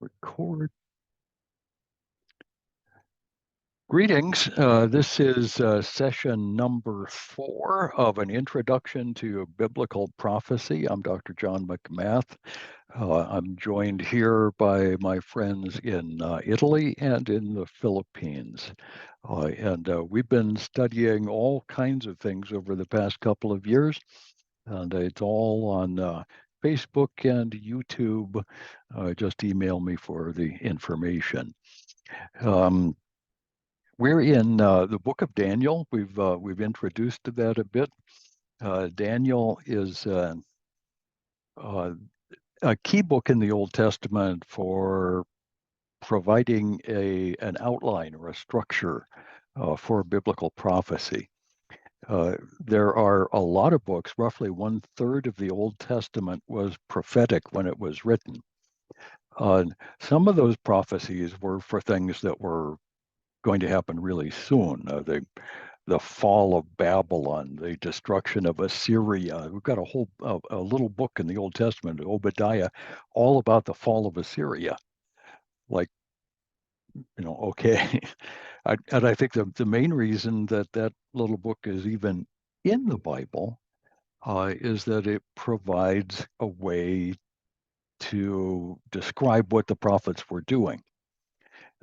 Record. Greetings. This is session number 4 of an introduction to biblical prophecy. I'm Dr. John McMath. I'm joined here by my friends in Italy and in the Philippines. And we've been studying all kinds of things over the past couple of years, and it's all on Facebook and YouTube. Just email me for the information. We're in the book of Daniel. We've introduced to that a bit. Daniel is a key book in the Old Testament for providing an outline or a structure for biblical prophecy. There are a lot of books. Roughly 1/3 of the Old Testament was prophetic when it was written. Some of those prophecies were for things that were going to happen really soon. The fall of Babylon, the destruction of Assyria. We've got a little book in the Old Testament, Obadiah, all about the fall of Assyria. Like, okay. And I think the main reason that little book is even in the Bible is that it provides a way to describe what the prophets were doing.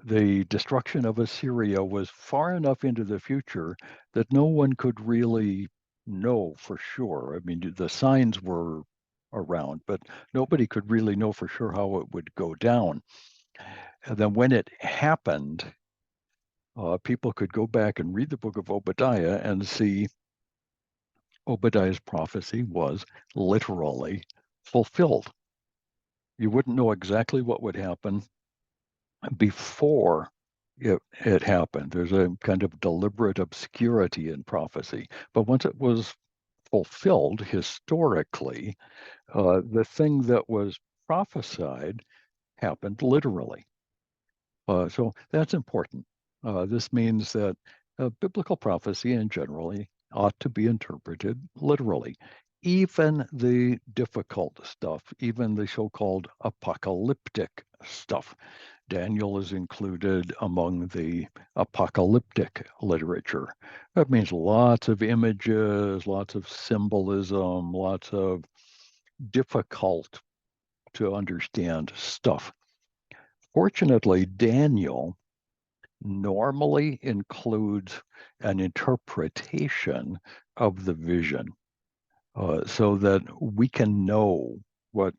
The destruction of Assyria was far enough into the future that no one could really know for sure. I mean, the signs were around, but nobody could really know for sure how it would go down. And then when it happened, people could go back and read the book of Obadiah and see Obadiah's prophecy was literally fulfilled. You wouldn't know exactly what would happen before it happened. There's a kind of deliberate obscurity in prophecy. But once it was fulfilled historically, the thing that was prophesied happened literally. So that's important. This means that biblical prophecy in generally ought to be interpreted literally. Even the difficult stuff, even the so-called apocalyptic stuff. Daniel is included among the apocalyptic literature. That means lots of images, lots of symbolism, lots of difficult to understand stuff. Fortunately, Daniel normally includes an interpretation of the vision so that we can know what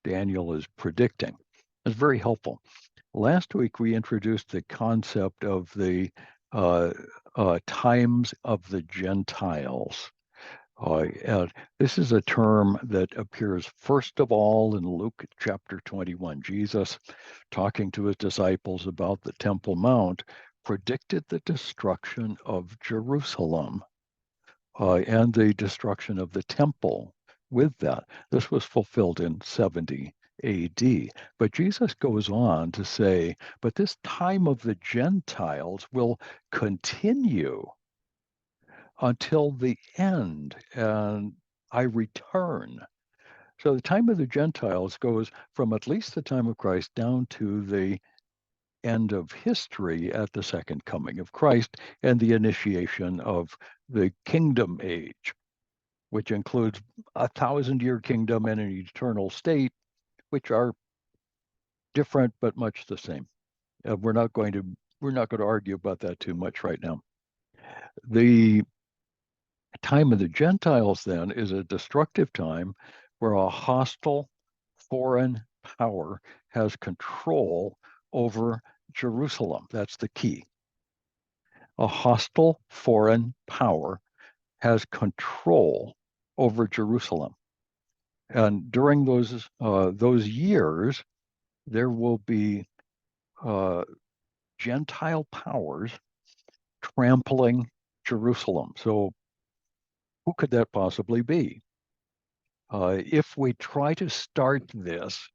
Daniel is predicting. It's very helpful. Last week, we introduced the concept of the times of the Gentiles. And this is a term that appears first of all in Luke chapter 21. Jesus, talking to his disciples about the Temple Mount, predicted the destruction of Jerusalem and the destruction of the temple with that. This was fulfilled in 70 AD. But Jesus goes on to say, but this time of the Gentiles will continue until the end, and I return. So the time of the Gentiles goes from at least the time of Christ down to the end of history at the second coming of Christ and the initiation of the kingdom age, which includes 1,000-year kingdom and an eternal state, which are different but much the same. We're not going to argue about that too much right now. The time of the Gentiles then is a destructive time where a hostile foreign power has control over Jerusalem. That's the key. A hostile foreign power has control over Jerusalem. And during those years, there will be Gentile powers trampling Jerusalem. So who could that possibly be? If we try to start this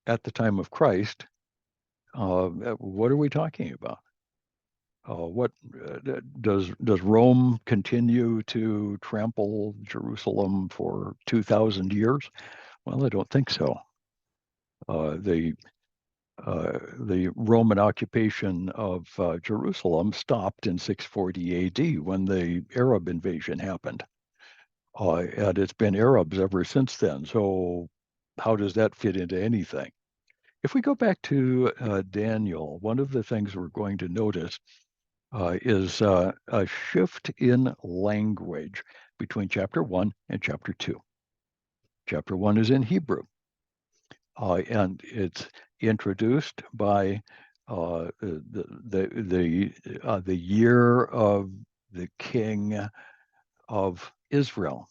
at the time of Christ, what are we talking about? What does Rome continue to trample Jerusalem for 2,000 years? Well, I don't think so. The Roman occupation of Jerusalem stopped in 640 AD when the Arab invasion happened. And it's been Arabs ever since then. So how does that fit into anything? If we go back to Daniel, one of the things we're going to notice is a shift in language between chapter 1 and chapter 2. Chapter 1 is in Hebrew, and it's introduced by the year of the king of Israel.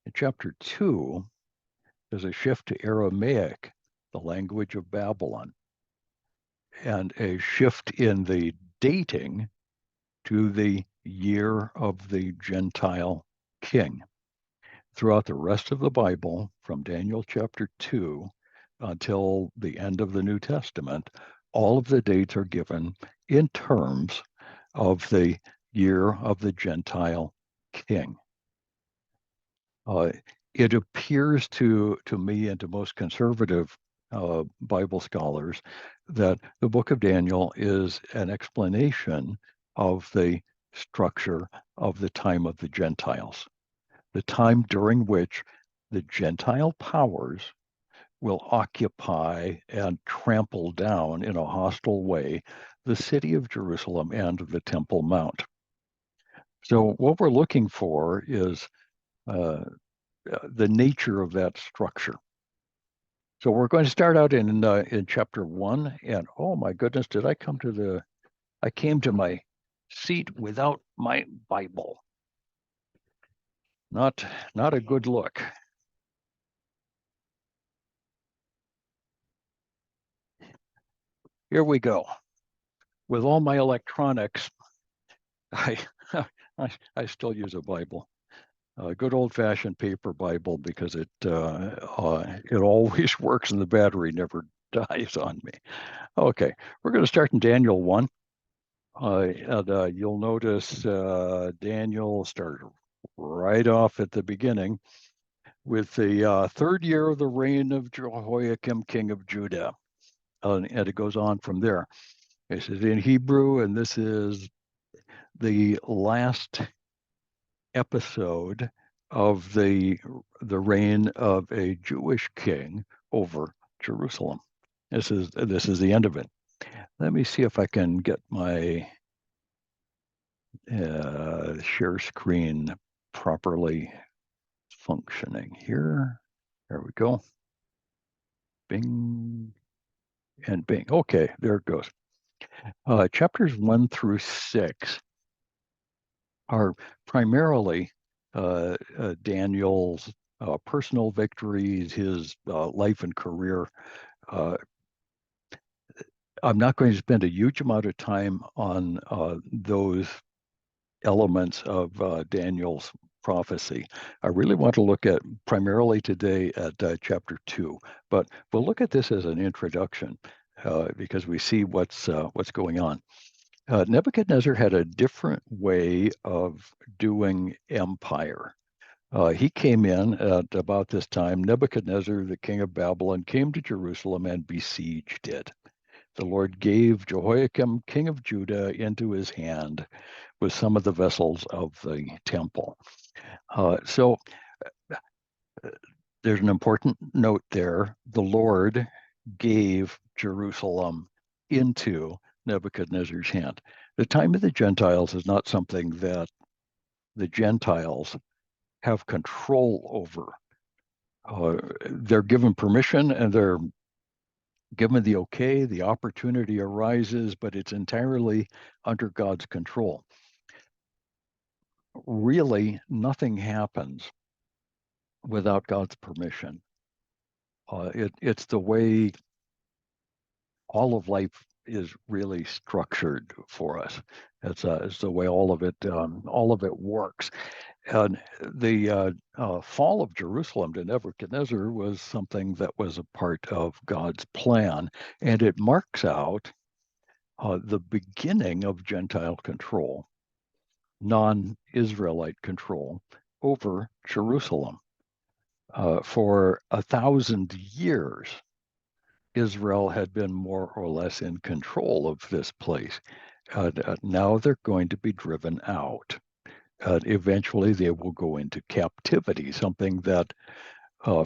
In chapter 2, there's a shift to Aramaic, the language of Babylon, and a shift in the dating to the year of the Gentile king. Throughout the rest of the Bible, from Daniel chapter 2 until the end of the New Testament, all of the dates are given in terms of the year of the Gentile king. It appears to me and to most conservative Bible scholars that the book of Daniel is an explanation of the structure of the time of the Gentiles, the time during which the Gentile powers will occupy and trample down in a hostile way the city of Jerusalem and the Temple Mount. So what we're looking for is the nature of that structure. So we're going to start out in chapter 1, and oh my goodness, I came to my seat without my Bible. Not a good look. Here we go. With all my electronics, I I still use a Bible, a good old-fashioned paper Bible, because it always works and the battery never dies on me. Okay, we're going to start in Daniel 1. And you'll notice Daniel started right off at the beginning with the third year of the reign of Jehoiakim, king of Judah. And it goes on from there. This is in Hebrew, and this is the last episode of the reign of a Jewish king over Jerusalem. This is the end of it. Let me see if I can get my share screen properly functioning here. There we go. Bing and bing. Okay, there it goes. Chapters 1 through 6 are primarily Daniel's personal victories, his life and career. I'm not going to spend a huge amount of time on those elements of Daniel's prophecy. I really want to look at primarily today at chapter 2, but we'll look at this as an introduction because we see what's going on. Nebuchadnezzar had a different way of doing empire. He came in at about this time. Nebuchadnezzar, the king of Babylon, came to Jerusalem and besieged it. The Lord gave Jehoiakim, king of Judah, into his hand with some of the vessels of the temple. So there's an important note there. The Lord gave Jerusalem into Nebuchadnezzar's hand. The time of the Gentiles is not something that the Gentiles have control over. They're given permission and they're given the okay, the opportunity arises, but it's entirely under God's control. Really, nothing happens without God's permission. It's the way all of life is really structured for us. It's the way all of it works. And the fall of Jerusalem to Nebuchadnezzar was something that was a part of God's plan, and it marks out the beginning of Gentile control, non-Israelite control over Jerusalem. For 1,000 years, Israel had been more or less in control of this place. Now they're going to be driven out. Eventually, they will go into captivity, something that,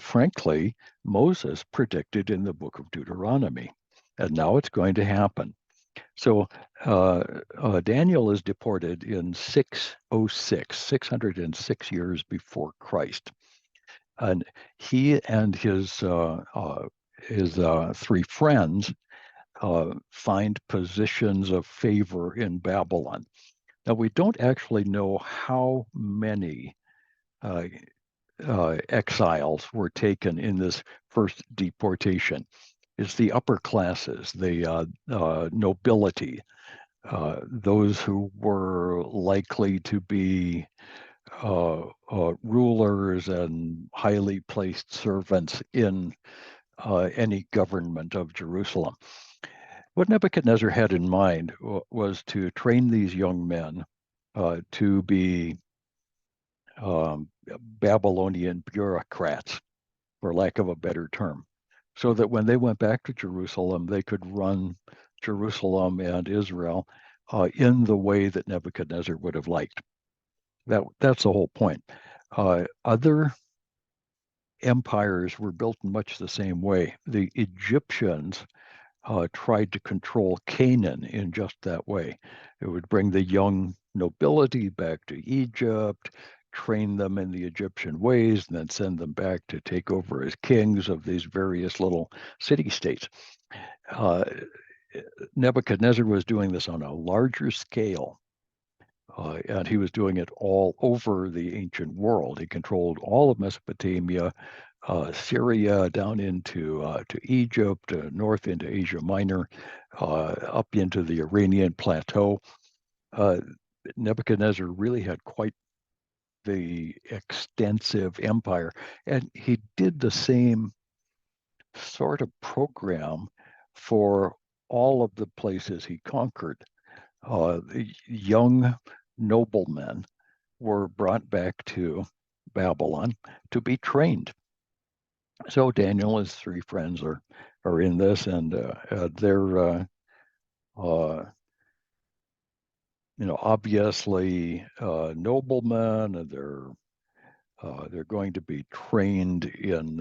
frankly, Moses predicted in the book of Deuteronomy. And now it's going to happen. So Daniel is deported in 606, 606 years before Christ. And he and his three friends find positions of favor in Babylon. Now, we don't actually know how many uh, exiles were taken in this first deportation. It's the upper classes, the nobility, those who were likely to be rulers and highly placed servants in any government of Jerusalem. What Nebuchadnezzar had in mind was to train these young men to be Babylonian bureaucrats, for lack of a better term, so that when they went back to Jerusalem, they could run Jerusalem and Israel in the way that Nebuchadnezzar would have liked. That's the whole point. Other empires were built in much the same way. The Egyptians tried to control Canaan in just that way. It would bring the young nobility back to Egypt, train them in the Egyptian ways, and then send them back to take over as kings of these various little city-states. Nebuchadnezzar was doing this on a larger scale, and he was doing it all over the ancient world. He controlled all of Mesopotamia, Syria, down into to Egypt, north into Asia Minor, up into the Iranian plateau. Nebuchadnezzar really had quite the extensive empire, and he did the same sort of program for all of the places he conquered. Young noblemen were brought back to Babylon to be trained. So Daniel and his three friends are in this, and they're obviously noblemen, and they're going to be trained in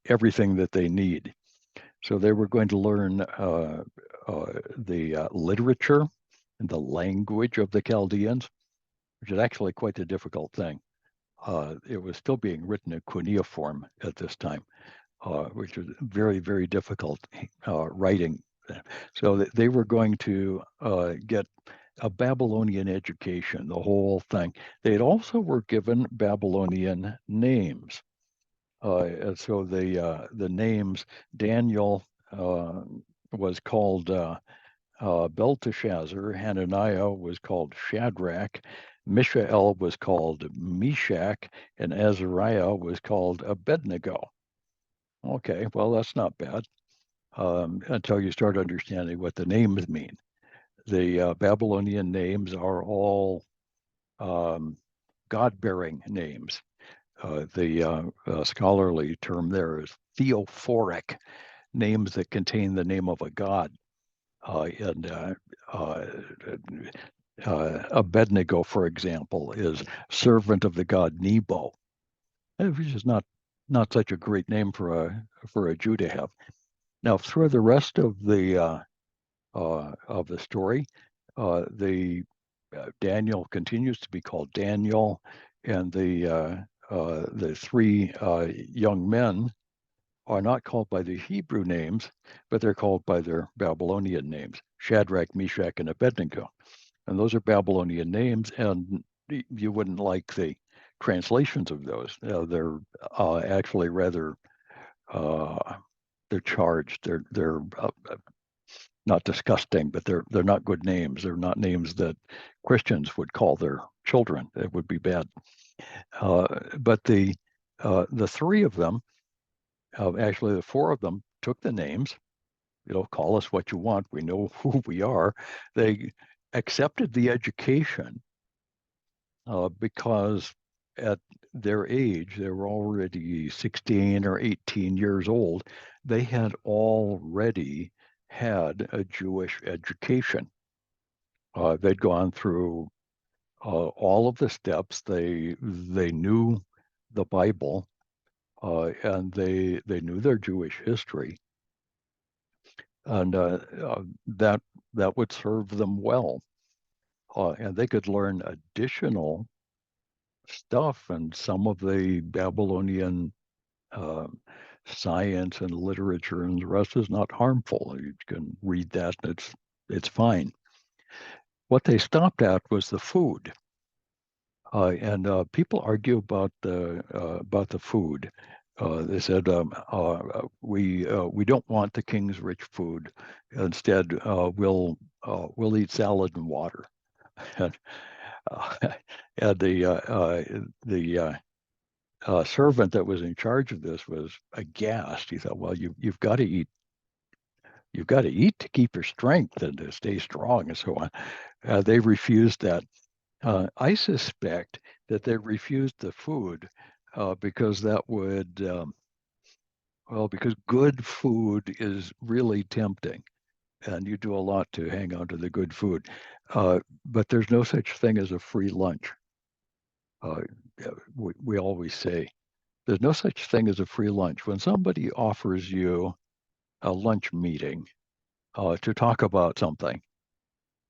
everything that they need. So they were going to learn the literature and the language of the Chaldeans, which is actually quite a difficult thing. It was still being written in cuneiform at this time, which was very, very difficult writing. So they were going to get a Babylonian education, the whole thing. They also were given Babylonian names. And so the names, Daniel was called Belteshazzar, Hananiah was called Shadrach, Mishael was called Meshach, and Azariah was called Abednego. Okay, well, that's not bad until you start understanding what the names mean. The Babylonian names are all God-bearing names. The scholarly term there is theophoric, names that contain the name of a god. And Abednego, for example, is servant of the god Nebo, which is not such a great name for a Jew to have. Now, through the rest of the story, the Daniel continues to be called Daniel, and the three young men are not called by the Hebrew names, but they're called by their Babylonian names, Shadrach, Meshach, and Abednego. And those are Babylonian names, and you wouldn't like the translations of those. They're actually rather they're charged. They're not disgusting, but they're not good names. They're not names that Christians would call their children. It would be bad. But the three of them, actually the four of them, took the names. Call us what you want. We know who we are. They accepted the education because at their age, they were already 16 or 18 years old. they had already had a Jewish education. They'd gone through all of the steps. They knew the Bible, and they knew their Jewish history, and that would serve them well. And they could learn additional stuff, and some of the Babylonian uh, science and literature and the rest is not harmful. You can read that, and it's fine. What they stopped at was the food. And people argue about the food. They said we don't want the king's rich food. Instead, we'll eat salad and water. And, uh, and the servant that was in charge of this was aghast. He thought, well, you've got to eat. You've got to eat to keep your strength and to stay strong and so on. They refused that. I suspect that they refused the food because that would, because good food is really tempting, and you do a lot to hang on to the good food. But there's no such thing as a free lunch. Uh, we always say there's no such thing as a free lunch. When somebody offers you a lunch meeting to talk about something,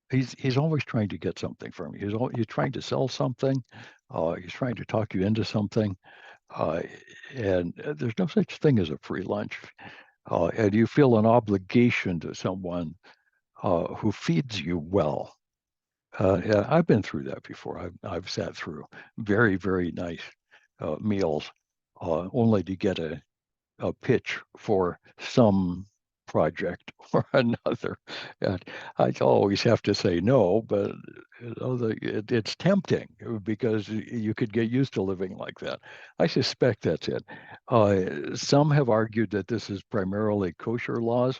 he's always trying to get something from you. He's trying to sell something. He's trying to talk you into something. Uh, and there's no such thing as a free lunch. And you feel an obligation to someone who feeds you well. Yeah, I've been through that before. I've sat through very, very nice meals only to get a pitch for some project or another. And I always have to say no, but it's tempting because you could get used to living like that. I suspect that's it. Some have argued that this is primarily kosher laws.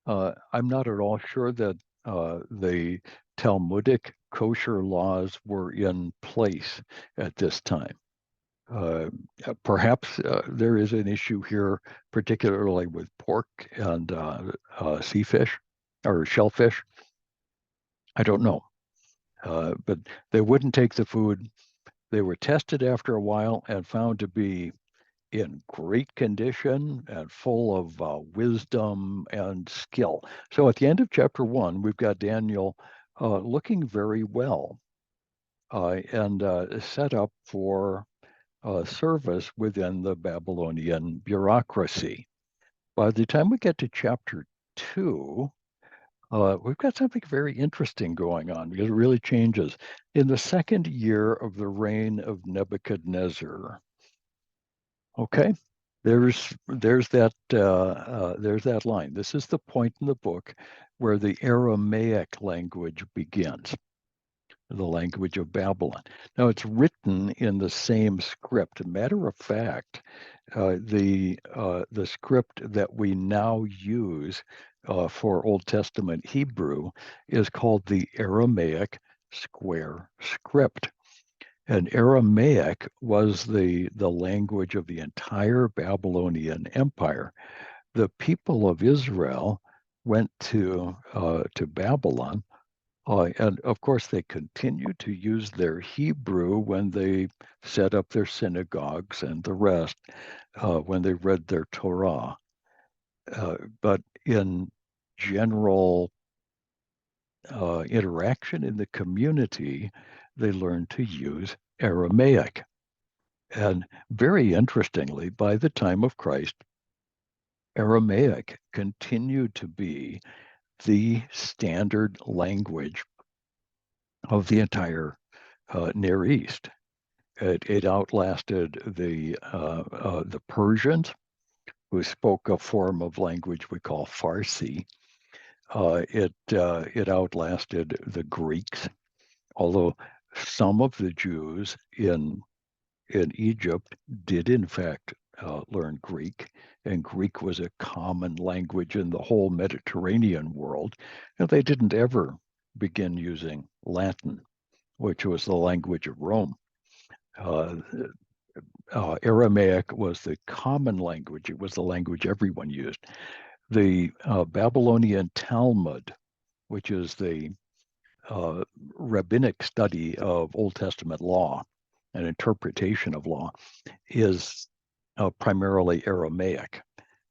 I'm not at all sure that the Talmudic kosher laws were in place at this time. Uh, Perhaps there is an issue here, particularly with pork and sea fish or shellfish. I don't know. But they wouldn't take the food. They were tested after a while and found to be in great condition and full of wisdom and skill. So at the end of chapter 1, we've got Daniel looking very well and set up for service within the Babylonian bureaucracy. By the time we get to chapter 2, we've got something very interesting going on because it really changes. In the second year of the reign of Nebuchadnezzar, okay, there's that line. This is the point in the book where the Aramaic language begins, the language of Babylon. Now it's written in the same script. Matter of fact, the script that we now use for Old Testament Hebrew is called the Aramaic square script. And Aramaic was the language of the entire Babylonian Empire. The people of Israel went to Babylon, and of course they continued to use their Hebrew when they set up their synagogues and the rest, when they read their Torah. But in general interaction in the community, they learned to use Aramaic. And very interestingly, by the time of Christ, Aramaic continued to be the standard language of the entire Near East. It outlasted the Persians, who spoke a form of language we call Farsi. It outlasted the Greeks, although some of the Jews in Egypt did in fact learn Greek, and Greek was a common language in the whole Mediterranean world. And they didn't ever begin using Latin, which was the language of Rome. Uh, Aramaic was the common language. It was the language everyone used. The Babylonian Talmud, which is the rabbinic study of Old Testament law and interpretation of law, is primarily Aramaic.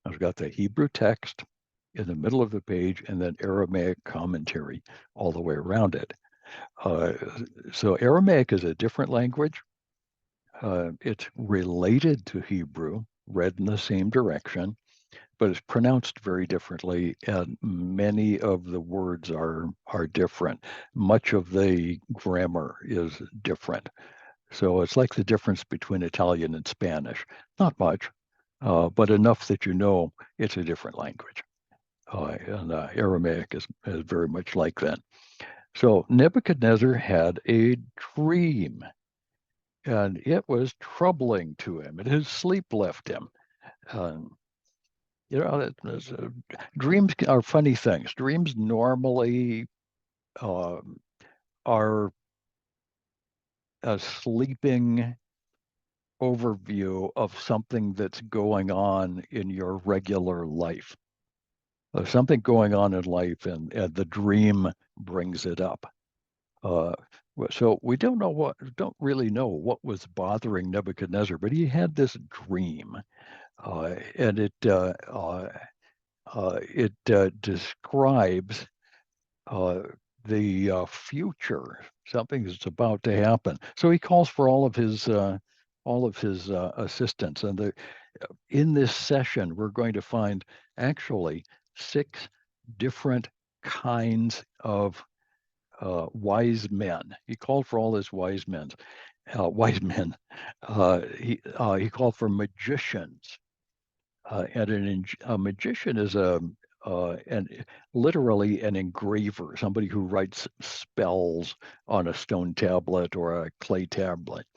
I've got the Hebrew text in the middle of the page and then Aramaic commentary all the way around it. So Aramaic is a different language. It's related to Hebrew, read in the same direction, but it's pronounced very differently, and many of the words are different. Much of the grammar is different. So it's like the difference between Italian and Spanish. Not much, but enough that you know it's a different language. And Aramaic is very much like that. So Nebuchadnezzar had a dream, and it was troubling to him, and his sleep left him. Um, dreams are funny things. Dreams normally um, are a sleeping overview of something that's going on in your regular life. Something going on in life, and the dream brings it up. Uh, so we don't really know what was bothering Nebuchadnezzar, but he had this dream, and it describes uh, the future, something that's about to happen. So he calls for all of his assistants, and in this session we're going to find actually 6 different kinds of wise men. He called for all his wise men. Wise men. He called for magicians, and a magician is literally an engraver, somebody who writes spells on a stone tablet or a clay tablet.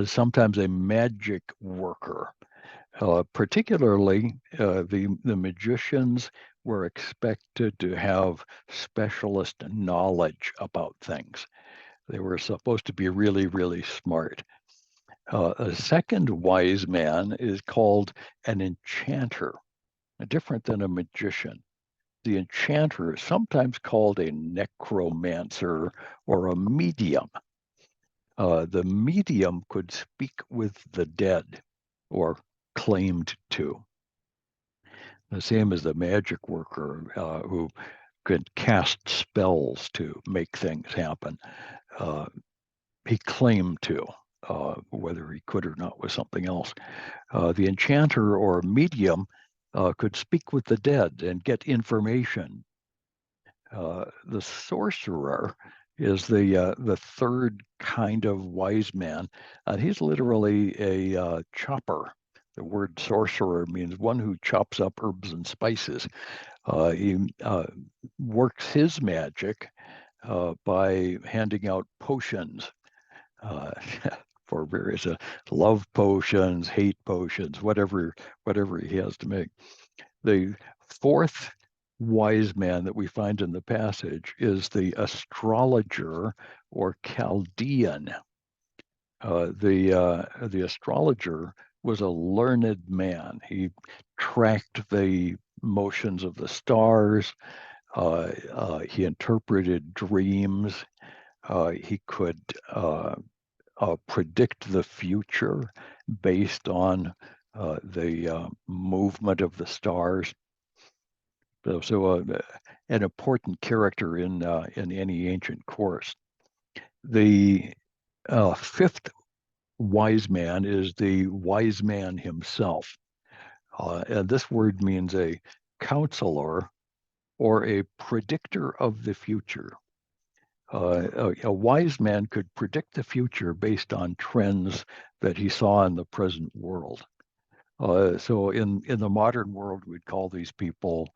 Sometimes a magic worker. Particularly, the magicians were expected to have specialist knowledge about things. They were supposed to be really, really smart. A second wise man is called an enchanter, different than a magician. The enchanter is sometimes called a necromancer or a medium. The medium could speak with the dead, or claimed to. The same as the magic worker who could cast spells to make things happen. He claimed to, whether he could or not was something else. The enchanter or medium could speak with the dead and get information. The sorcerer is the third kind of wise man. He's literally a chopper. The word sorcerer means one who chops up herbs and spices. He works his magic by handing out potions for various love potions, hate potions, whatever he has to make. The fourth wise man that we find in the passage is the astrologer or Chaldean. The astrologer was a learned man. He tracked the motions of the stars. He interpreted dreams. He could predict the future based on the movement of the stars. So an important character in any ancient course. The fifth wise man is the wise man himself. And this word means a counselor or a predictor of the future. A wise man could predict the future based on trends that he saw in the present world. So in the modern world, we'd call these people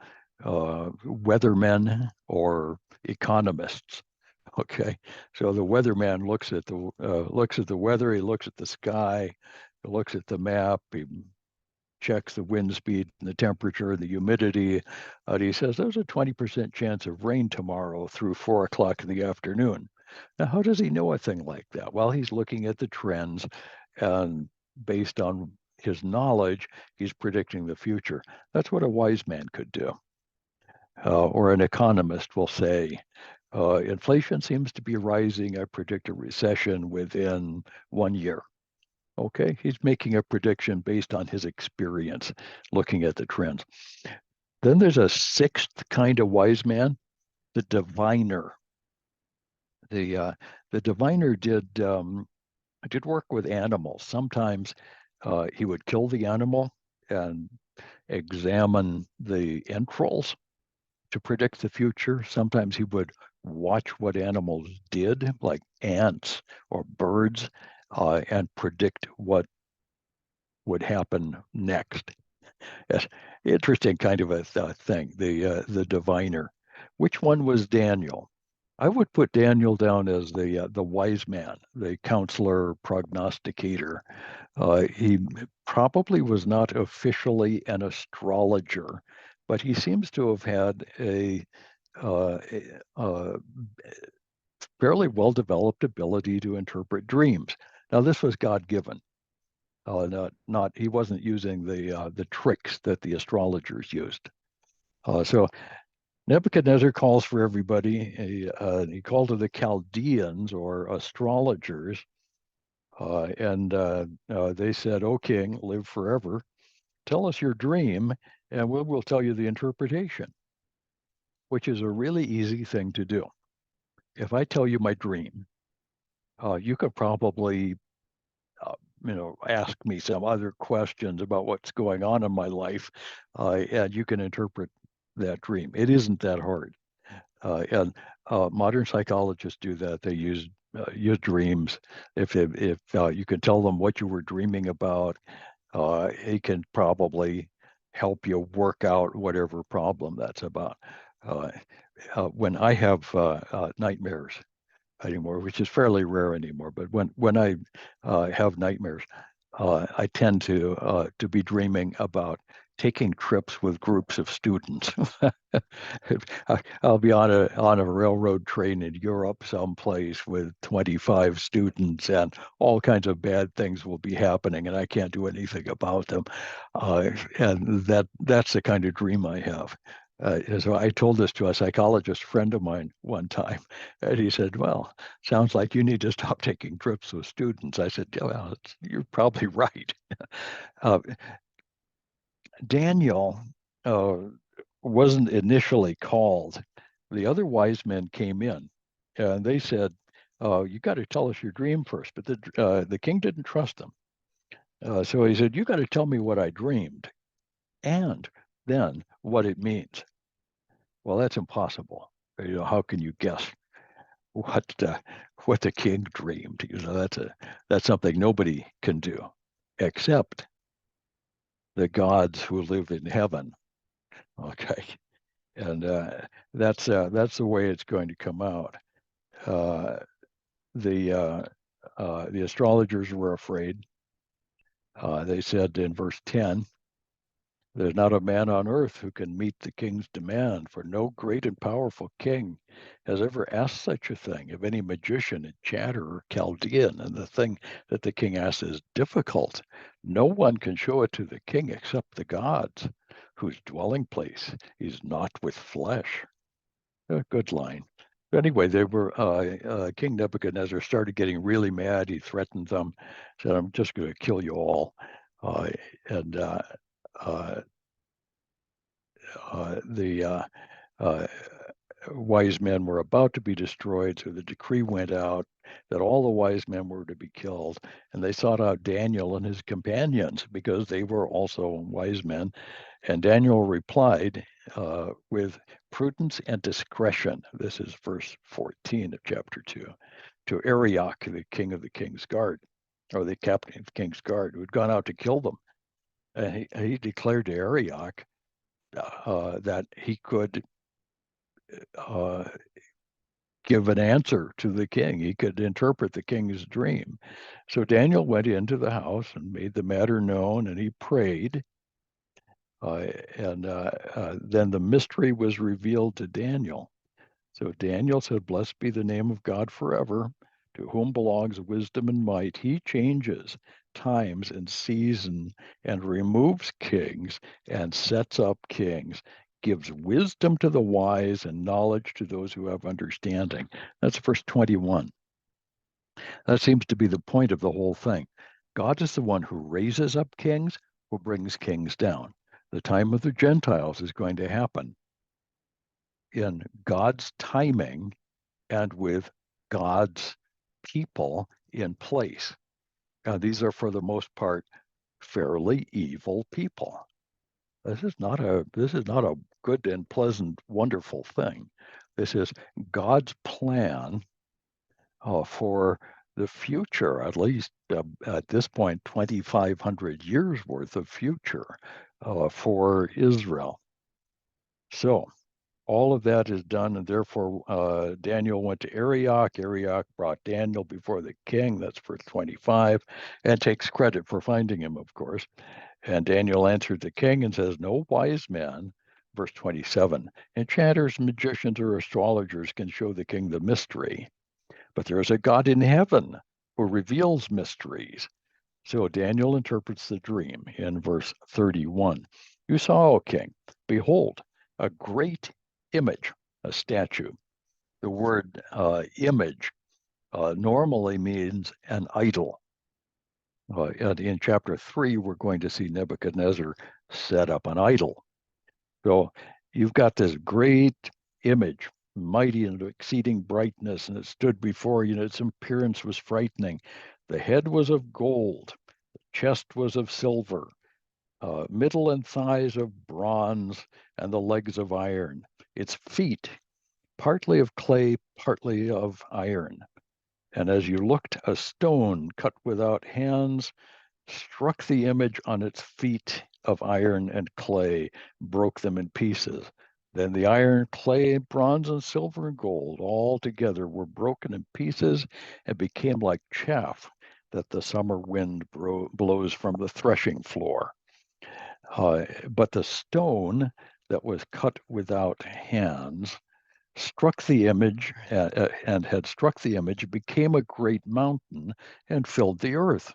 weathermen or economists. Okay, so the weatherman looks at the weather. He looks at the sky. He looks at the map. He checks the wind speed and the temperature and the humidity. And he says there's a 20% chance of rain tomorrow through 4 o'clock in the afternoon. Now, how does he know a thing like that? Well, he's looking at the trends and based on his knowledge, he's predicting the future. That's what a wise man could do. Or an economist will say, inflation seems to be rising. I predict a recession within 1 year. Okay, he's making a prediction based on his experience, looking at the trends. Then there's a sixth kind of wise man, the diviner. The diviner did work with animals. Sometimes he would kill the animal and examine the entrails to predict the future. Sometimes he would watch what animals did, like ants or birds, and predict what would happen next. Yes, interesting kind of a thing. The diviner. Which one was Daniel? I would put Daniel down as the wise man, the counselor, prognosticator. He probably was not officially an astrologer, but he seems to have had a fairly well-developed ability to interpret dreams. Now, this was God-given. Not he wasn't using the tricks that the astrologers used. So Nebuchadnezzar calls for everybody. He called to the Chaldeans or astrologers, and they said, "O king, live forever. Tell us your dream, and we'll tell you the interpretation," which is a really easy thing to do. If I tell you my dream, you could probably ask me some other questions about what's going on in my life, and you can interpret that dream. It isn't that hard. And modern psychologists do that. They use dreams. If you can tell them what you were dreaming about, it can probably help you work out whatever problem that's about. Uh, when I have nightmares anymore, which is fairly rare anymore, but when I have nightmares, I tend to be dreaming about taking trips with groups of students. I'll be on a railroad train in Europe someplace with 25 students, and all kinds of bad things will be happening, and I can't do anything about them. And that's the kind of dream I have. So I told this to a psychologist friend of mine one time, and he said, "Well, sounds like you need to stop taking trips with students." I said, "Yeah, well, you're probably right." Uh, Daniel uh, wasn't initially called. The other wise men came in, and they said, "You got to tell us your dream first." But the king didn't trust them, so he said, "You got to tell me what I dreamed, and then what it means." Well, that's impossible. How can you guess what what the king dreamed? That's something nobody can do, except the gods who live in heaven. Okay, and that's the way it's going to come out. Uh, the astrologers were afraid. They said in verse 10, "There's not a man on earth who can meet the king's demand, for no great and powerful king has ever asked such a thing of any magician, enchanter, or Chaldean. And the thing that the king asks is difficult. No one can show it to the king except the gods, whose dwelling place is not with flesh." A good line. Anyway, they were King Nebuchadnezzar started getting really mad. He threatened them, said, "I'm just going to kill you all." Uh, and uh, the uh, wise men were about to be destroyed, so the decree went out that all the wise men were to be killed. And they sought out Daniel and his companions because they were also wise men. And Daniel replied with prudence and discretion. This is verse 14 of chapter 2, to Arioch, the king of the king's guard, or the captain of the king's guard, who had gone out to kill them. And he declared to Arioch that he could uh, give an answer to the king. He could interpret the king's dream. So Daniel went into the house and made the matter known, and he prayed. And then the mystery was revealed to Daniel. So Daniel said, "Blessed be the name of God forever, to whom belongs wisdom and might. He changes times in season and removes kings and sets up kings, gives wisdom to the wise and knowledge to those who have understanding. That's verse 21. That seems to be the point of the whole thing. God is the one who raises up kings, who brings kings down. The time of the Gentiles is going to happen in God's timing and with God's people in place. These are, for the most part, fairly evil people. This is not a good and pleasant, wonderful thing. This is God's plan for the future, at least at this point, 2,500 years worth of future for Israel. So all of that is done, and therefore Daniel went to Arioch. Arioch brought Daniel before the king. That's verse 25, and takes credit for finding him, of course. And Daniel answered the king and says, no wise man, verse 27, enchanters, magicians, or astrologers can show the king the mystery. But there is a God in heaven who reveals mysteries. So Daniel interprets the dream in verse 31. You saw, O king, behold, a great image, a statue. The word image normally means an idol. And in chapter 3, we're going to see Nebuchadnezzar set up an idol. So you've got this great image, mighty and exceeding brightness, and it stood before you, and its appearance was frightening. The head was of gold, the chest was of silver, middle and thighs of bronze, and the legs of iron. Its feet, partly of clay, partly of iron. And as you looked, a stone cut without hands struck the image on its feet of iron and clay, broke them in pieces. Then the iron, clay, bronze, and silver and gold all together were broken in pieces and became like chaff that the summer wind blows from the threshing floor. But the stone that was cut without hands struck the image and had struck the image, became a great mountain and filled the earth.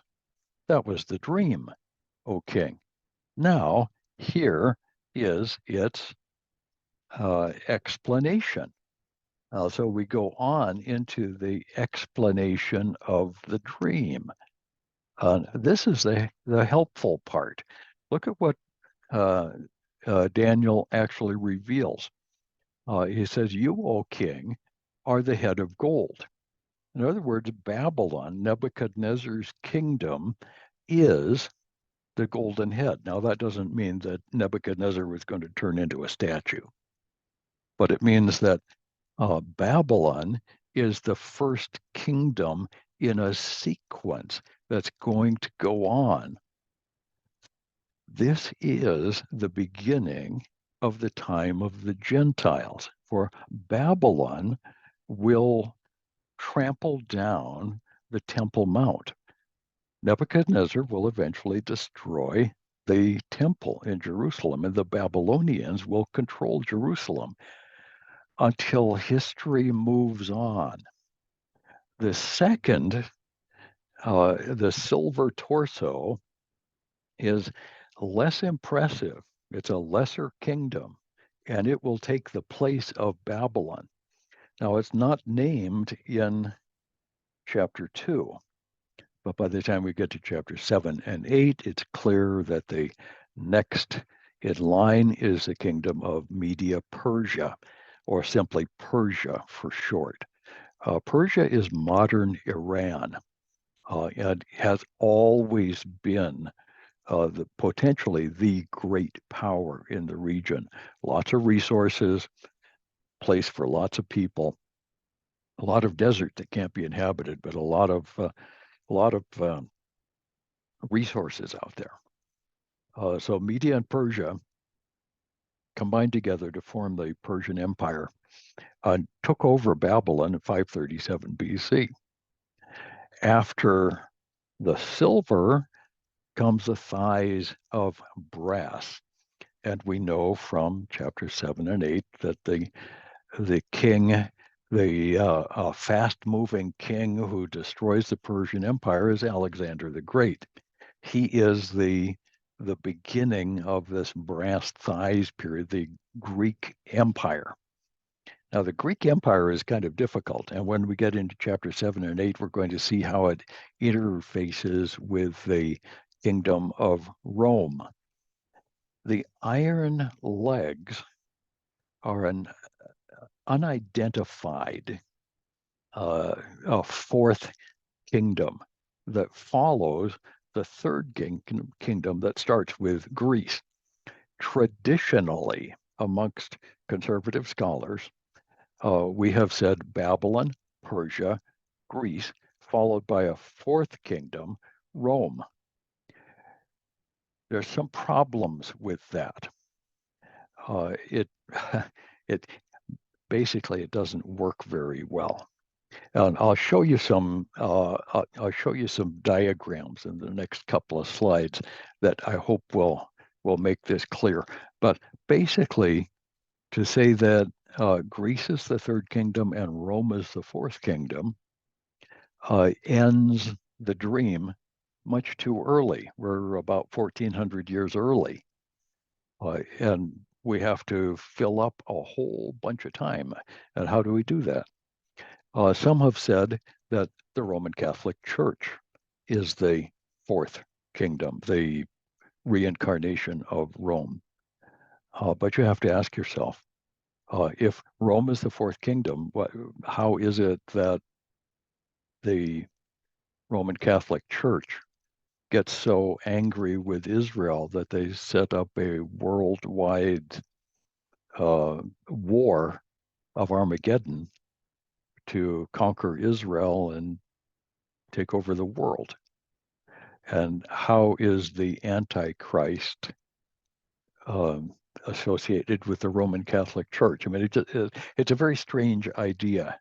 That was the dream, O king. Now, here is its explanation. So we go on into the explanation of the dream. This is the helpful part. Look at what Daniel actually reveals. He says, you, O king, are the head of gold. In other words, Babylon, Nebuchadnezzar's kingdom, is the golden head. Now, that doesn't mean that Nebuchadnezzar was going to turn into a statue, but it means that Babylon is the first kingdom in a sequence that's going to go on. This is the beginning of the time of the Gentiles, for Babylon will trample down the Temple Mount. Nebuchadnezzar will eventually destroy the temple in Jerusalem, and the Babylonians will control Jerusalem until history moves on. The second, the silver torso, is less impressive. It's a lesser kingdom, and it will take the place of Babylon. Now, it's not named in chapter 2, but by the time we get to chapter 7 and 8, it's clear that the next in line is the kingdom of Media Persia, or simply Persia for short. Persia is modern Iran and has always been potentially the great power in the region. Lots of resources, place for lots of people, a lot of desert that can't be inhabited, but a lot of resources out there. So Media and Persia combined together to form the Persian Empire and took over Babylon in 537 BC. After the silver comes the thighs of brass. And we know from chapter 7 and 8 that the king, the fast-moving king who destroys the Persian Empire is Alexander the Great. He is the beginning of this brass thighs period, the Greek Empire. Now, the Greek Empire is kind of difficult, and when we get into chapter 7 and 8, we're going to see how it interfaces with the kingdom of Rome. The iron legs are an unidentified a fourth kingdom that follows the third kingdom that starts with Greece. Traditionally, amongst conservative scholars, we have said Babylon, Persia, Greece, followed by a fourth kingdom, Rome. There's some problems with that. It it basically it doesn't work very well. And I'll show you some diagrams in the next couple of slides that I hope will make this clear. But basically, to say that Greece is the third kingdom and Rome is the fourth kingdom ends the dream much too early. We're about 1400 years early. And we have to fill up a whole bunch of time. And how do we do that? Some have said that the Roman Catholic Church is the fourth kingdom, the reincarnation of Rome. But you have to ask yourself, if Rome is the fourth kingdom, how is it that the Roman Catholic Church gets so angry with Israel that they set up a worldwide war of Armageddon to conquer Israel and take over the world? And how is the Antichrist associated with the Roman Catholic Church? I mean, it's a very strange idea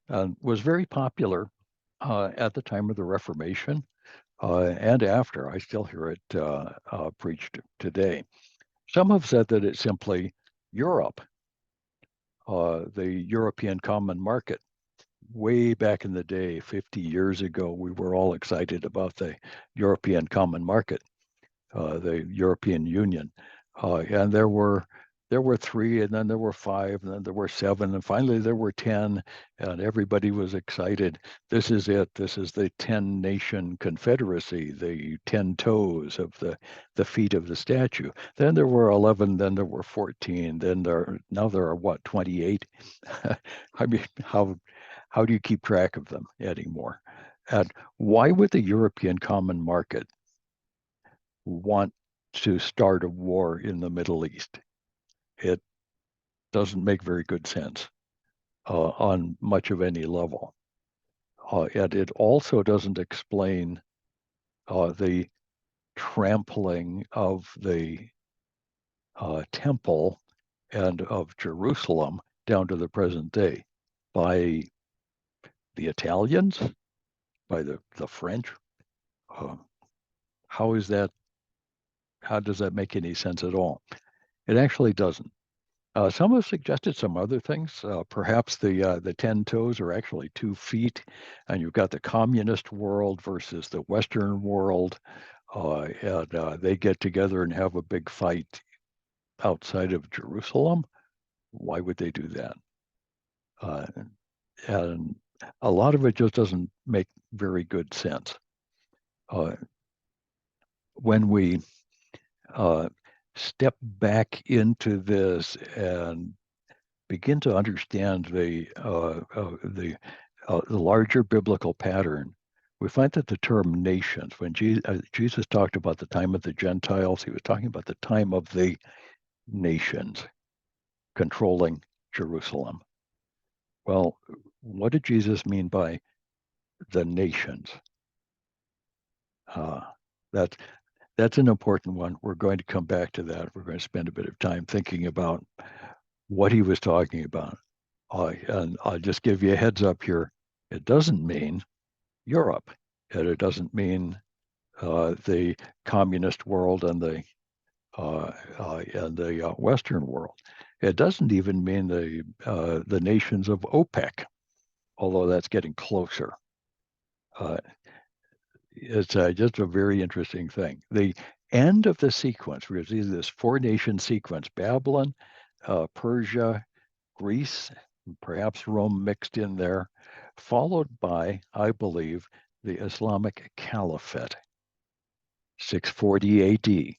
and was very popular at the time of the Reformation and after. I still hear it preached today. Some have said that it's simply Europe, the European common market. Way back in the day, 50 years ago, we were all excited about the European common market, the European Union. And there were three, and then there were five, and then there were seven, and finally there were 10, and everybody was excited. This is it. This is the 10-nation confederacy, the 10 toes of the feet of the statue. Then there were 11, then there were 14, now there are what, 28? I mean, how do you keep track of them anymore? And why would the European common market want to start a war in the Middle East? It doesn't make very good sense on much of any level. And it also doesn't explain the trampling of the temple and of Jerusalem down to the present day by the Italians, by the French. How is that? How does that make any sense at all? It actually doesn't. Some have suggested some other things. Perhaps the 10 toes are actually 2 feet, and you've got the communist world versus the Western world, and they get together and have a big fight outside of Jerusalem. Why would they do that? And a lot of it just doesn't make very good sense. When we step back into this and begin to understand the larger biblical pattern, we find that the term nations, when Jesus talked about the time of the Gentiles, he was talking about the time of the nations controlling Jerusalem. Well, what did Jesus mean by the nations? That's an important one. We're going to come back to that. We're going to spend a bit of time thinking about what he was talking about. And I'll just give you a heads up here. It doesn't mean Europe, and it doesn't mean the communist world and the Western world. It doesn't even mean the nations of OPEC, although that's getting closer. It's just a very interesting thing. The end of the sequence, we see this four-nation sequence: Babylon, Persia, Greece, perhaps Rome mixed in there, followed by, I believe, the Islamic Caliphate, 640 AD,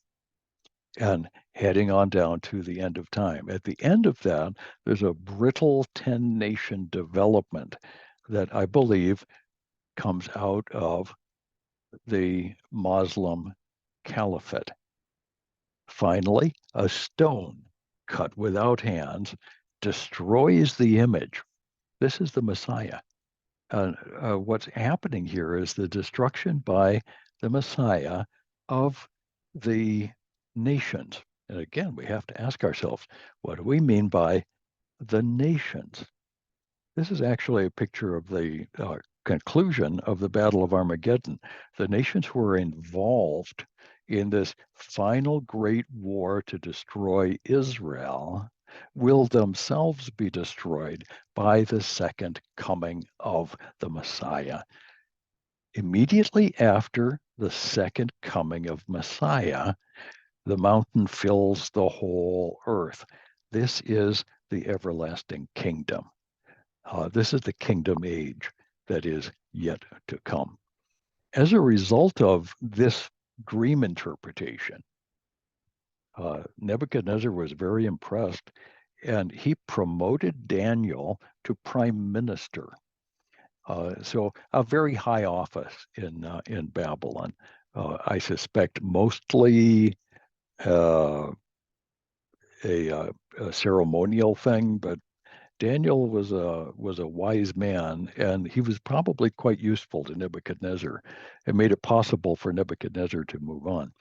and heading on down to the end of time. At the end of that, there's a brittle 10-nation development that I believe comes out of the Muslim Caliphate. Finally, a stone cut without hands destroys the image. This is the Messiah. What's happening here is the destruction by the Messiah of the nations. And again, we have to ask ourselves, what do we mean by the nations? This is actually a picture of the conclusion of the Battle of Armageddon. The nations who were involved in this final great war to destroy Israel will themselves be destroyed by the second coming of the Messiah. Immediately after the second coming of Messiah, the mountain fills the whole earth. This is the everlasting kingdom. This is the kingdom age that is yet to come. As a result of this dream interpretation, Nebuchadnezzar was very impressed, and he promoted Daniel to prime minister. So a very high office in Babylon. I suspect mostly uh, a ceremonial thing, but Daniel was a wise man, and he was probably quite useful to Nebuchadnezzar. It made it possible for Nebuchadnezzar to move on.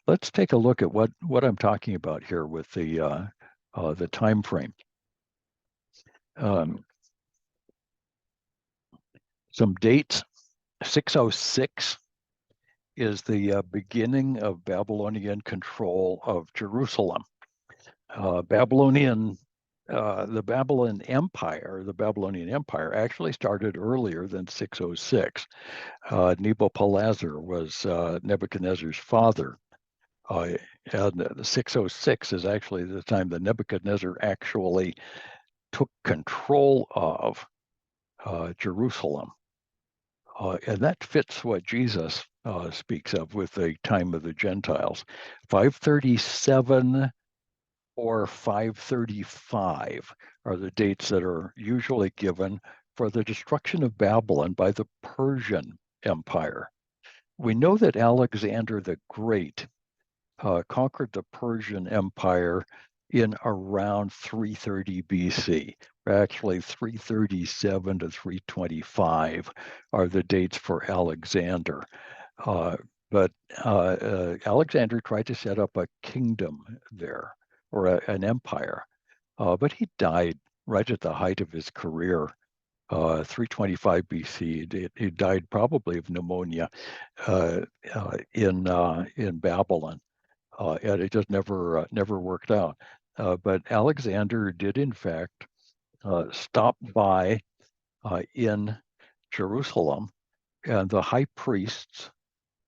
Let's take a look at what I'm talking about here with the time frame. Um, some dates: 606 is the beginning of Babylonian control of Jerusalem. The Babylonian Empire actually started earlier than 606. Nabopolassar was Nebuchadnezzar's father. Uh, and 606 is actually the time that Nebuchadnezzar actually took control of Jerusalem. And that fits what Jesus speaks of with the time of the Gentiles. 537 or 535 are the dates that are usually given for the destruction of Babylon by the Persian Empire. We know that Alexander the Great conquered the Persian Empire in around 330 BC. Actually, 337 to 325 are the dates for Alexander. But Alexander tried to set up a kingdom there, or an empire, but he died right at the height of his career, 325 BC. He died probably of pneumonia in Babylon, and it just never worked out. But Alexander did, in fact, stop by in Jerusalem, and the high priests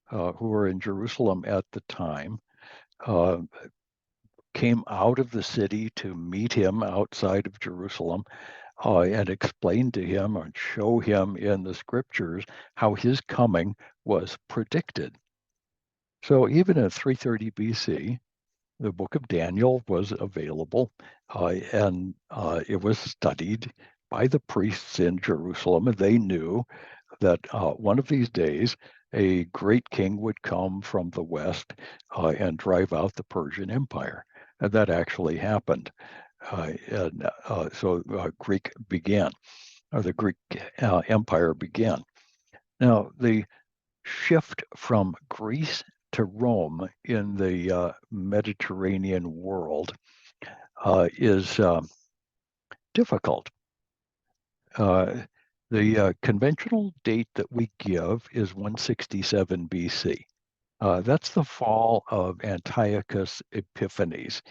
who were in Jerusalem at the time uh, came out of the city to meet him outside of Jerusalem and explain to him and show him in the scriptures how his coming was predicted. So even in 330 BC, the book of Daniel was available, and it was studied by the priests in Jerusalem, and they knew that one of these days a great king would come from the west and drive out the Persian Empire. And that actually happened. So Greek began, or the Greek Empire began. Now, the shift from Greece to Rome in the Mediterranean world is difficult. The conventional date that we give is 167 BC. That's the fall of Antiochus Epiphanes,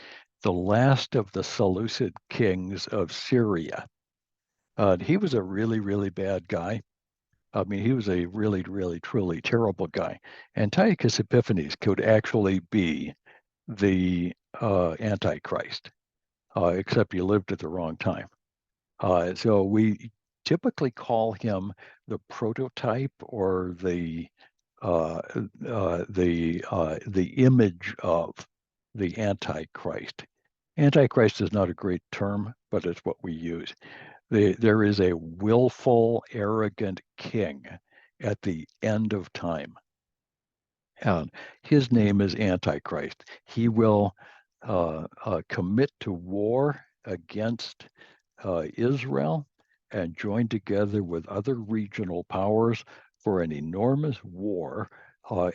the last of the Seleucid kings of Syria. He was a really, really bad guy. I mean, he was a really, really, truly terrible guy. Antiochus Epiphanes could actually be the Antichrist, except he lived at the wrong time. So we typically call him the prototype or the image of the Antichrist. Antichrist is not a great term, but it's what we use. There is a willful, arrogant king at the end of time. And his name is Antichrist. He will commit to war against Israel and join together with other regional powers for an enormous war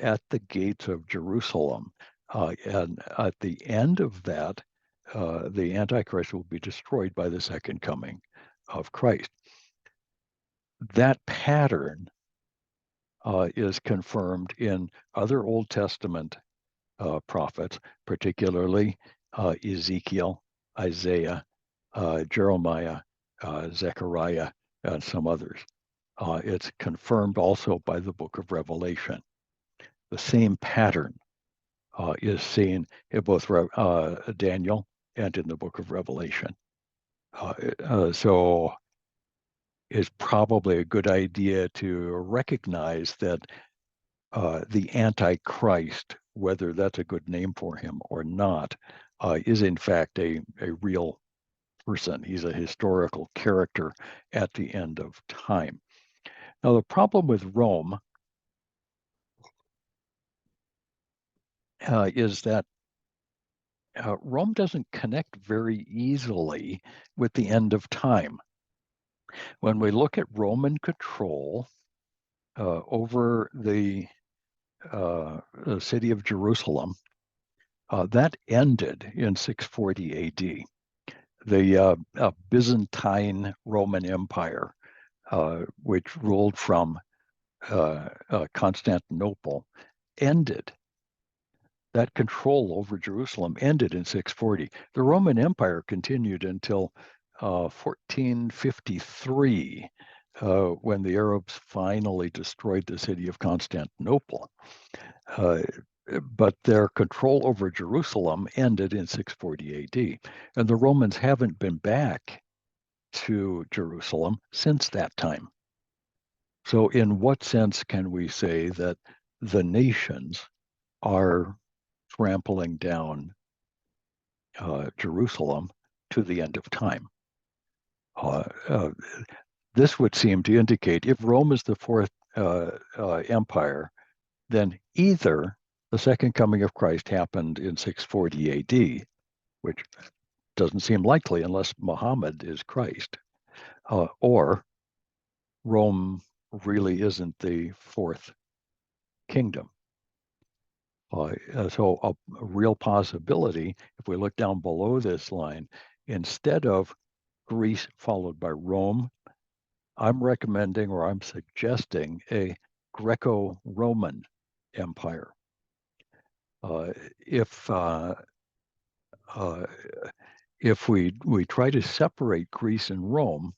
at the gates of Jerusalem. And at the end of that, the Antichrist will be destroyed by the second coming of Christ. That pattern is confirmed in other Old Testament prophets, particularly Ezekiel, Isaiah, Jeremiah, Zechariah, and some others. It's confirmed also by the book of Revelation. The same pattern is seen in both Daniel and in the book of Revelation. So it's probably a good idea to recognize that the Antichrist, whether that's a good name for him or not, is in fact a real person. He's a historical character at the end of time. Now, the problem with Rome is that Rome doesn't connect very easily with the end of time. When we look at Roman control over the city of Jerusalem, that ended in 640 AD. The Byzantine Roman Empire, which ruled from Constantinople, ended. That control over Jerusalem ended in 640. The Roman Empire continued until 1453, when the Arabs finally destroyed the city of Constantinople. But their control over Jerusalem ended in 640 AD. And the Romans haven't been back to Jerusalem since that time. So, in what sense can we say that the nations are trampling down Jerusalem to the end of time? Uh, uh, this would seem to indicate if Rome is the fourth empire, then either the second coming of Christ happened in 640 AD, which doesn't seem likely unless Muhammad is Christ, or Rome really isn't the fourth kingdom. So a real possibility, if we look down below this line, instead of Greece followed by Rome, I'm recommending or I'm suggesting a Greco-Roman empire. Uh, if uh, uh, if we try to separate Greece and Rome,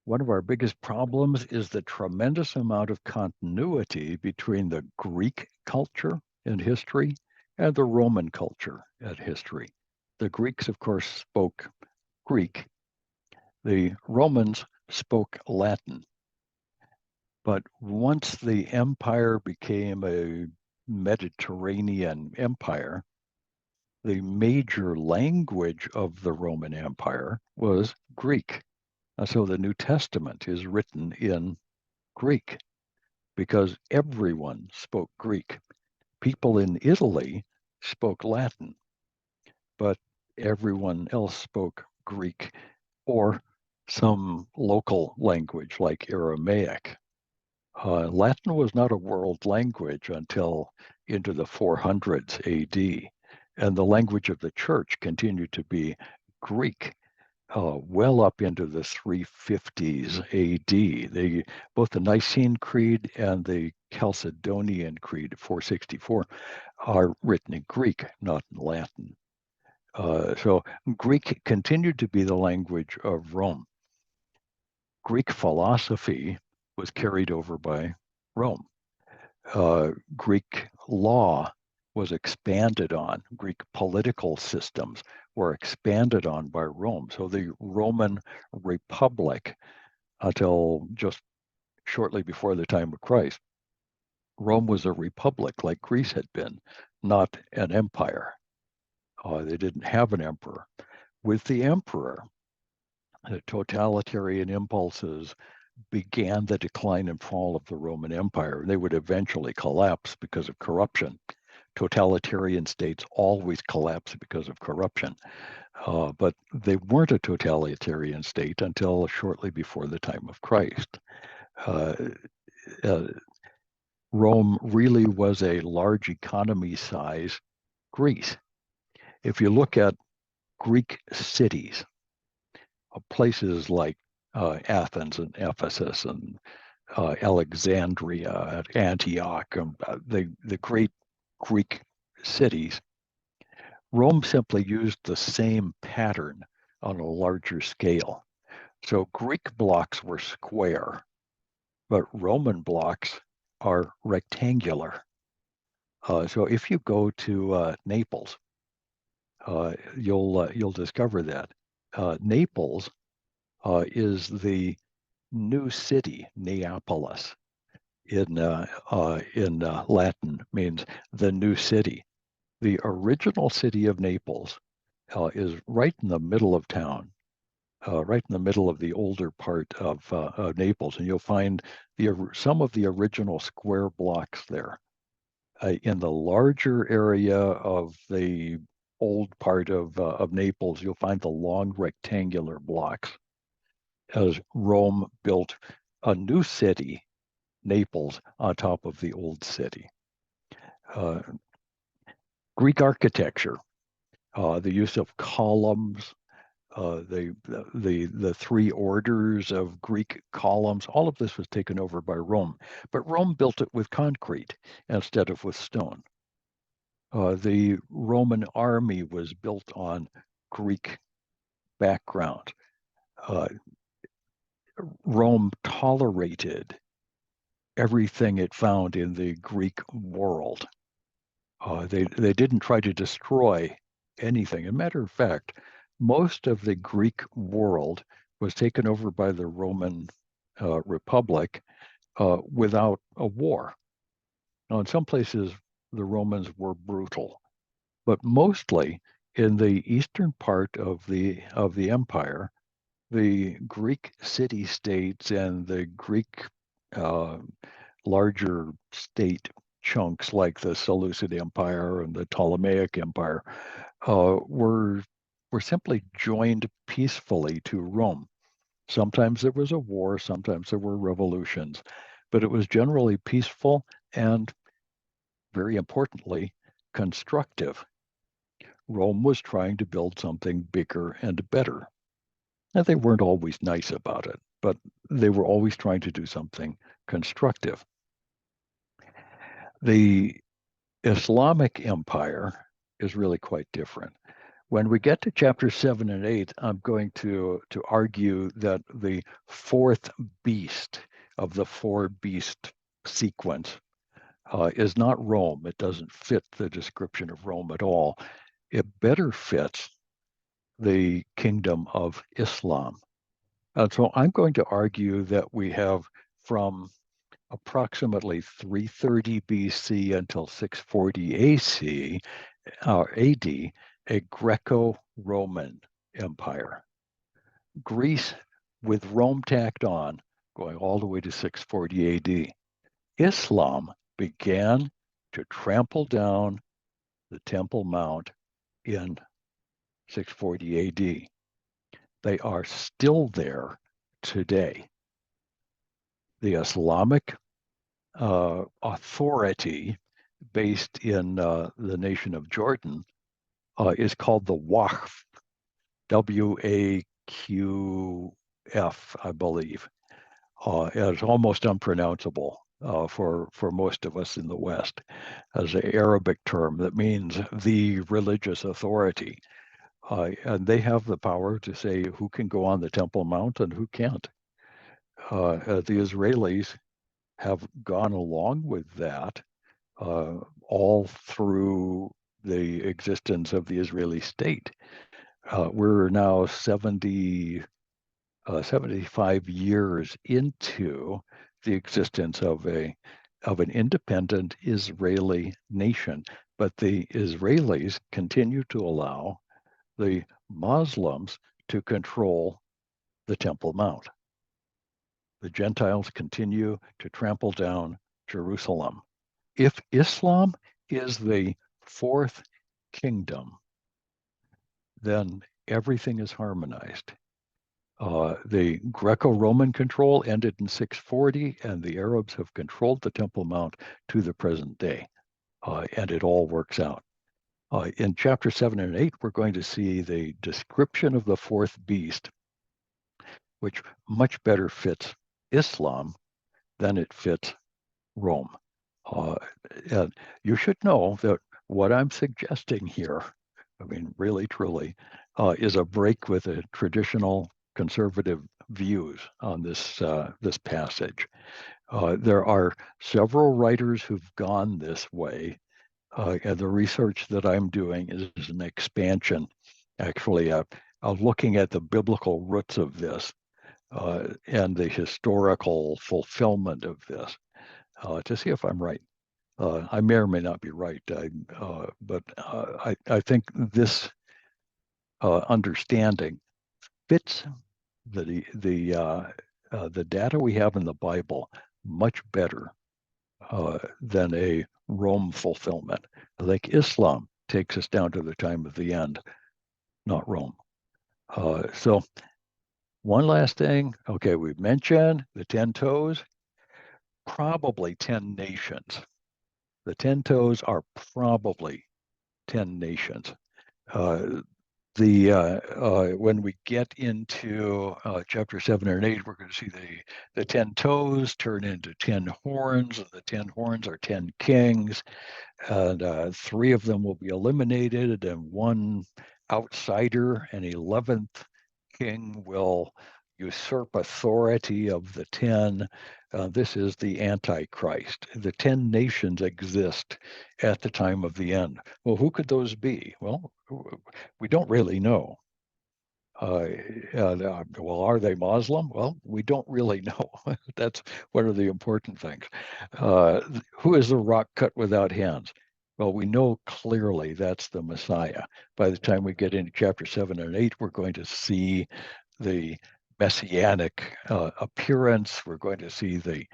one of our biggest problems is the tremendous amount of continuity between the Greek culture and history and the Roman culture and history. The Greeks, of course, spoke Greek. The Romans spoke Latin. But once the empire became a Mediterranean empire, the major language of the Roman Empire was Greek. So the New Testament is written in Greek because everyone spoke Greek. People in Italy spoke Latin, but everyone else spoke Greek or some local language like Aramaic. Latin was not a world language until into the 400s AD, and the language of the church continued to be Greek well up into the 350s AD. Both the Nicene Creed and the Chalcedonian Creed, 464, are written in Greek, not in Latin. So Greek continued to be the language of Rome. Greek philosophy was carried over by Rome. Greek law was expanded on. Greek political systems were expanded on by Rome. So the Roman Republic, until just shortly before the time of Christ, Rome was a republic like Greece had been, not an empire. They didn't have an emperor. With the emperor, the totalitarian impulses began the decline and fall of the Roman Empire. They would eventually collapse because of corruption. Totalitarian states always collapse because of corruption. But they weren't a totalitarian state until shortly before the time of Christ. Uh, uh, Rome really was a large economy size Greece. If you look at Greek cities, places like Athens and Ephesus and Alexandria, Antioch, the great Greek cities, Rome simply used the same pattern on a larger scale. So Greek blocks were square, but Roman blocks are rectangular. So if you go to Naples, you'll discover that Naples is the new city, Neapolis, in Latin means the new city. The original city of Naples is right in the middle of town, right in the middle of the older part of Naples, and you'll find some of the original square blocks there. In the larger area of the old part of Naples, you'll find the long rectangular blocks as Rome built a new city, Naples, on top of the old city. Greek architecture, the use of columns, the three orders of Greek columns, all of this was taken over by Rome, but Rome built it with concrete instead of with stone. The Roman army was built on Greek background. Rome tolerated everything it found in the Greek world. They didn't try to destroy anything. As a matter of fact, most of the Greek world was taken over by the Roman Republic without a war. Now, in some places, the Romans were brutal, but mostly in the eastern part of the empire, the Greek city-states and the Greek uh, larger state chunks like the Seleucid Empire and the Ptolemaic Empire were simply joined peacefully to Rome. Sometimes there was a war, sometimes there were revolutions, but it was generally peaceful and, very importantly, constructive. Rome was trying to build something bigger and better. And they weren't always nice about it, but they were always trying to do something constructive. The Islamic empire is really quite different. When we get to chapter 7 and 8, I'm going to argue that the fourth beast of the four beast sequence is not Rome. It doesn't fit the description of Rome at all. It better fits the kingdom of Islam. And so I'm going to argue that we have from approximately 330 BC until 640 AC, AD, a Greco-Roman empire. Greece, with Rome tacked on, going all the way to 640 AD. Islam began to trample down the Temple Mount in 640 AD. They are still there today. The Islamic authority based in the nation of Jordan is called the Waqf, W-A-Q-F, I believe. It's almost unpronounceable for most of us in the West as an Arabic term that means the religious authority. And they have the power to say who can go on the Temple Mount and who can't. The Israelis have gone along with that all through the existence of the Israeli state. We're now 75 years into the existence of an independent Israeli nation, but the Israelis continue to allow the Muslims to control the Temple Mount. The Gentiles continue to trample down Jerusalem. If Islam is the fourth kingdom, then everything is harmonized. The Greco-Roman control ended in 640, and the Arabs have controlled the Temple Mount to the present day, and it all works out. In chapter 7 and 8, we're going to see the description of the fourth beast, which much better fits Islam than it fits Rome. And you should know that what I'm suggesting here, I mean, really, truly, is a break with the traditional conservative views on this passage. There are several writers who've gone this way, and the research that I'm doing is an expansion, actually, looking at the biblical roots of this and the historical fulfillment of this to see if I'm right. I may or may not be right, but I think this understanding fits the data we have in the Bible much better than a Rome fulfillment. I think Islam takes us down to the time of the end, not Rome. So one last thing. Okay, we've mentioned the 10 toes, probably 10 nations. The 10 toes are probably 10 nations. When we get into chapter 7 and 8, we're going to see the 10 toes turn into 10 horns, and the 10 horns are 10 kings, and 3 of them will be eliminated, and one outsider, an 11th king, will usurp authority of the 10. This is the Antichrist. The 10 nations exist at the time of the end. Well, who could those be? Well, we don't really know. Well, are they Muslim? Well, we don't really know. That's one of the important things. Who is the rock cut without hands? Well, we know clearly that's the Messiah. By the time we get into chapter 7 and 8, we're going to see the messianic appearance. We're going to see the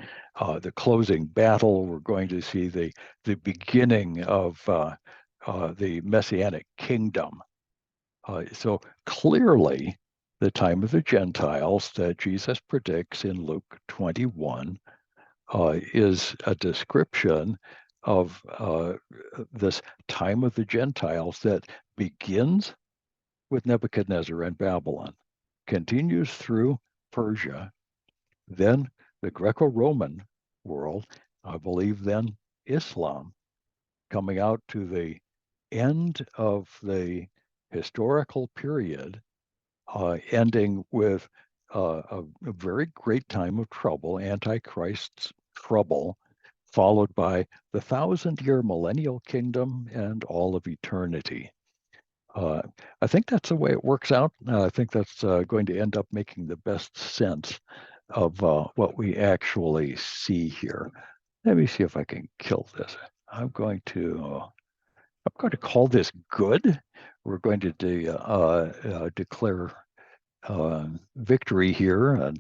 closing battle. We're going to see the beginning of the messianic kingdom. So clearly, the time of the Gentiles that Jesus predicts in Luke 21 is a description of this time of the Gentiles that begins with Nebuchadnezzar and Babylon, continues through Persia, then the Greco-Roman world, I believe then Islam, coming out to the end of the historical period, ending with a very great time of trouble, Antichrist's trouble, followed by the 1,000-year millennial kingdom and all of eternity. I think that's the way it works out. I think that's going to end up making the best sense of what we actually see here. Let me see if I can kill this. I'm going to call this good. We're going to declare victory here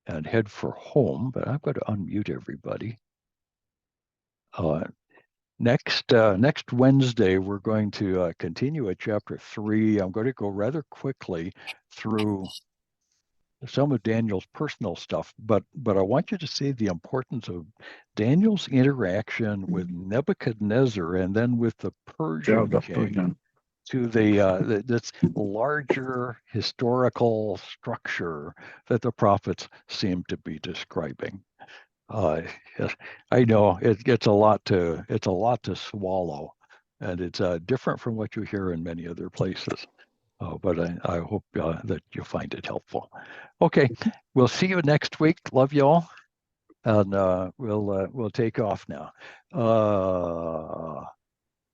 and head for home, but I'm going to unmute everybody. Next Wednesday, we're going to continue at chapter 3. I'm going to go rather quickly through some of Daniel's personal stuff, but I want you to see the importance of Daniel's interaction with Nebuchadnezzar and then with the Persian king to this larger historical structure that the prophets seem to be describing. Yes, I know it's a lot to swallow, and it's different from what you hear in many other places. But I hope that you find it helpful. Okay, we'll see you next week. Love you all, and we'll take off now.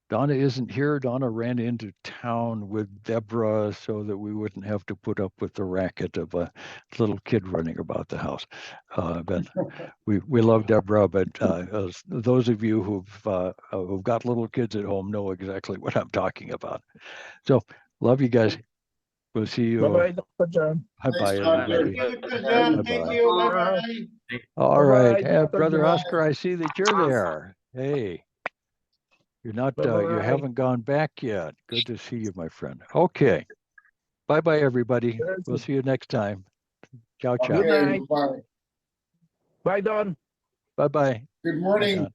Donna isn't here. Donna ran into town with Deborah so that we wouldn't have to put up with the racket of a little kid running about the house. But we love Deborah, but those of you who've got little kids at home know exactly what I'm talking about. So love you guys. We'll see you. Bye-bye, Dr. John. Bye-bye, everybody. Thank you, Dr. John. Thank Bye-bye. you. Bye-bye. All right. Bye-bye, Dr. Brother John. Oscar, I see that you're there. Hey, you're not, you Bye-bye. haven't gone back yet. Good to see you, my friend. Okay. Bye-bye, everybody. We'll see you next time. Ciao, ciao. Good night. Bye. Bye, Don. Bye-bye. Good Bye, morning. Don.